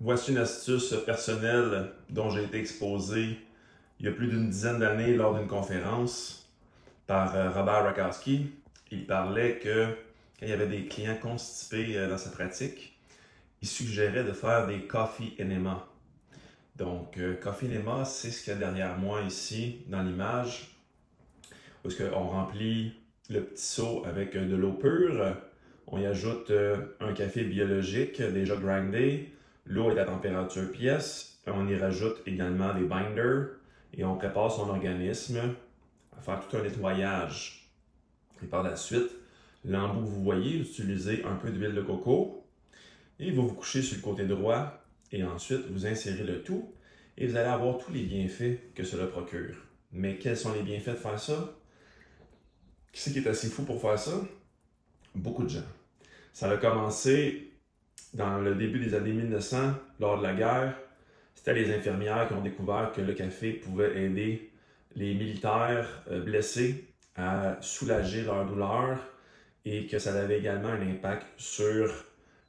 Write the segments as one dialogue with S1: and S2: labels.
S1: Voici une astuce personnelle dont j'ai été exposé il y a plus d'une dizaine d'années lors d'une conférence par Robert Rakowski. Il parlait que quand il y avait des clients constipés dans sa pratique, il suggérait de faire des coffee enema. Donc, coffee enema, c'est ce qu'il y a derrière moi ici dans l'image, où est-ce qu'on remplit le petit seau avec de l'eau pure, on y ajoute un café biologique déjà grindé, l'eau est à température pièce, on y rajoute également des binders et on prépare son organisme à faire tout un nettoyage. Et par la suite, l'embout que vous voyez, vous utilisez un peu d'huile de coco et vous vous couchez sur le côté droit et ensuite vous insérez le tout et vous allez avoir tous les bienfaits que cela procure. Mais quels sont les bienfaits de faire ça? Qui c'est qui est assez fou pour faire ça? Beaucoup de gens. Ça a commencé dans le début des années 1900, lors de la guerre. C'était les infirmières qui ont découvert que le café pouvait aider les militaires blessés à soulager leur douleur et que ça avait également un impact sur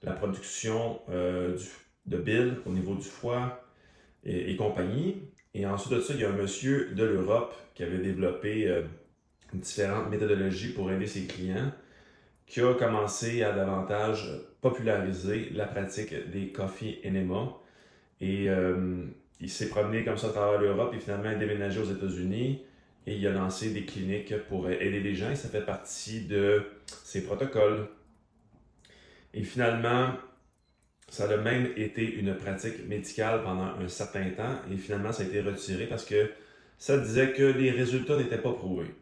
S1: la production de bile au niveau du foie et compagnie. Et ensuite de ça, il y a un monsieur de l'Europe qui avait développé différentes méthodologies pour aider ses clients, qui a commencé à davantage populariser la pratique des coffee enema. Et il s'est promené comme ça à travers l'Europe et finalement déménagé aux États-Unis. Et il a lancé des cliniques pour aider les gens et ça fait partie de ses protocoles. Et finalement, ça a même été une pratique médicale pendant un certain temps et finalement ça a été retiré parce que ça disait que les résultats n'étaient pas prouvés.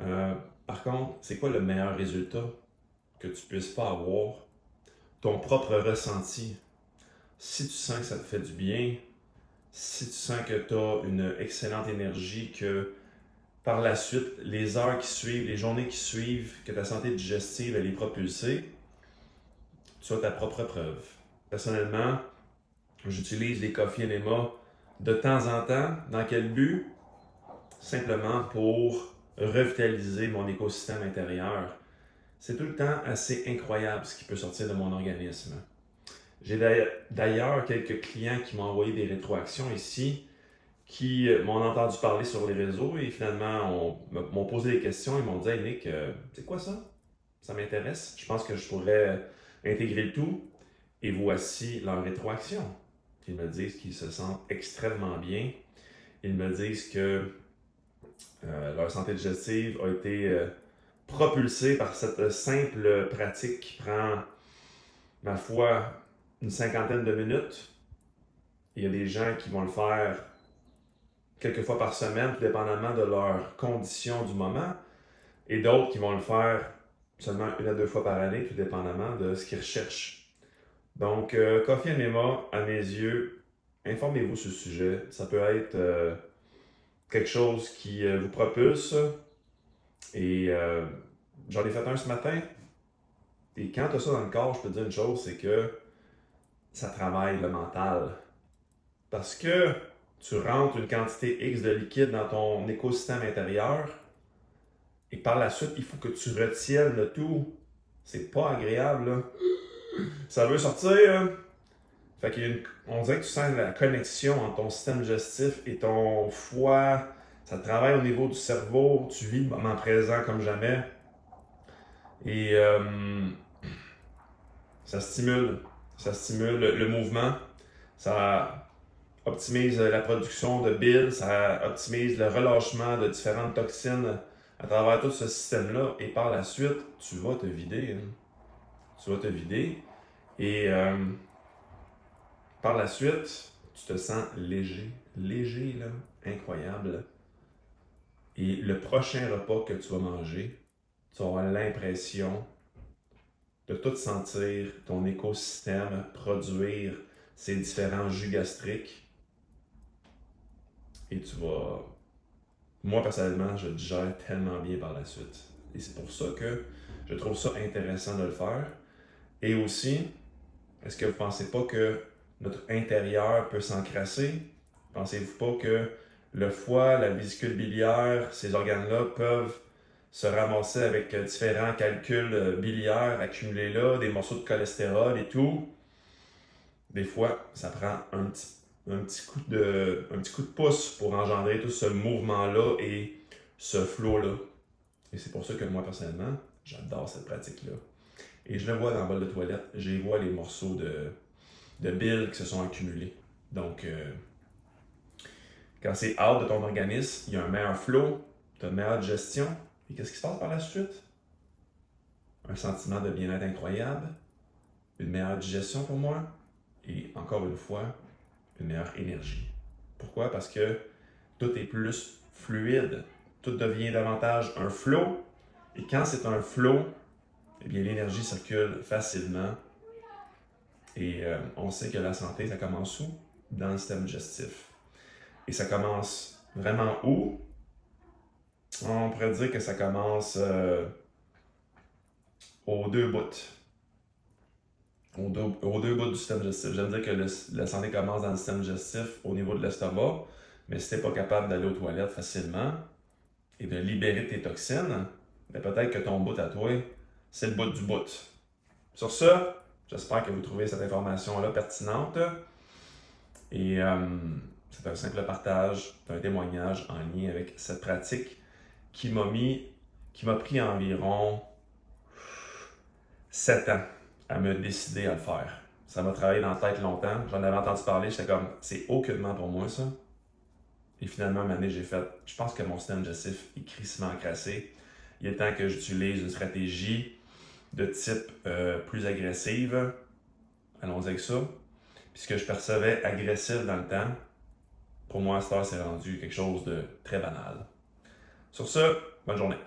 S1: Euh, Par contre, c'est quoi le meilleur résultat que tu puisses pas avoir? Ton propre ressenti. Si tu sens que ça te fait du bien, si tu sens que tu as une excellente énergie, que par la suite, les heures qui suivent, les journées qui suivent, que ta santé digestive elle est propulsée, tu as ta propre preuve. Personnellement, j'utilise les coffee enema de temps en temps. Dans quel but? Simplement pour revitaliser mon écosystème intérieur. C'est tout le temps assez incroyable ce qui peut sortir de mon organisme. J'ai d'ailleurs quelques clients qui m'ont envoyé des rétroactions ici, qui m'ont entendu parler sur les réseaux et finalement m'ont posé des questions et m'ont dit Hey Nick, c'est quoi ça? Ça m'intéresse. Je pense que je pourrais intégrer le tout. Et voici leur rétroaction. Ils me disent qu'ils se sentent extrêmement bien. Ils me disent que leur santé digestive a été propulsée par cette simple pratique qui prend, ma foi, une cinquantaine de minutes. Il y a des gens qui vont le faire quelques fois par semaine, tout dépendamment de leurs conditions du moment, et d'autres qui vont le faire seulement une à deux fois par année, tout dépendamment de ce qu'ils recherchent. Donc, Coffee Enema, à mes yeux, informez-vous sur ce sujet. Ça peut être quelque chose qui vous propulse. Et j'en ai fait un ce matin. Et quand tu as ça dans le corps, je peux te dire une chose, c'est que ça travaille le mental. Parce que tu rentres une quantité X de liquide dans ton écosystème intérieur et par la suite, il faut que tu retiennes le tout. C'est pas agréable, là. Ça veut sortir, hein? Fait on dirait que tu sens la connexion entre ton système digestif et ton foie. Ça travaille au niveau du cerveau. Tu vis le moment présent comme jamais. Et ça stimule. Ça stimule le mouvement. Ça optimise la production de bile. Ça optimise le relâchement de différentes toxines à travers tout ce système-là. Et par la suite, tu vas te vider. Hein. Tu vas te vider. Et par la suite, tu te sens léger. Léger, là. Incroyable. Et le prochain repas que tu vas manger, tu auras l'impression de tout sentir ton écosystème produire ces différents jus gastriques. Et tu vas... Moi, personnellement, je digère tellement bien par la suite. Et c'est pour ça que je trouve ça intéressant de le faire. Et aussi, est-ce que vous ne pensez pas que notre intérieur peut s'encrasser? Pensez-vous pas que le foie, la vésicule biliaire, ces organes-là peuvent se ramasser avec différents calculs biliaires accumulés là, des morceaux de cholestérol et tout? des fois, ça prend un petit coup de pouce pour engendrer tout ce mouvement-là et ce flow-là. Et c'est pour ça que moi, personnellement, j'adore cette pratique-là. Et je le vois dans le bol de toilette, j'y vois les morceaux de bile qui se sont accumulés. Donc, quand c'est out de ton organisme, il y a un meilleur flow, tu as une meilleure digestion. Et qu'est-ce qui se passe par la suite? Un sentiment de bien-être incroyable, une meilleure digestion pour moi, et encore une fois, une meilleure énergie. Pourquoi? Parce que tout est plus fluide, tout devient davantage un flow, et quand c'est un flow, eh bien l'énergie circule facilement, et on sait que la santé, ça commence où? Dans le système digestif. Et ça commence vraiment où? On pourrait dire que ça commence aux deux bouts. Aux deux bouts du système digestif. J'aime dire que la santé commence dans le système digestif au niveau de l'estomac, mais si tu n'es pas capable d'aller aux toilettes facilement et de libérer tes toxines, ben peut-être que ton bout à toi, c'est le bout du bout. Sur ça, j'espère que vous trouvez cette information-là pertinente. Et c'est un simple partage, un témoignage en lien avec cette pratique qui m'a pris environ 7 ans à me décider à le faire. Ça m'a travaillé dans la tête longtemps. J'en avais entendu parler, j'étais comme, c'est aucunement pour moi ça. Et finalement, une année, j'ai fait, je pense que mon système digestif est crissement crassé. Il est temps que j'utilise une stratégie de type plus agressive. Allons-y avec ça. Puis ce que je percevais agressif dans le temps, pour moi, à cette heure, c'est rendu quelque chose de très banal. Sur ce, bonne journée.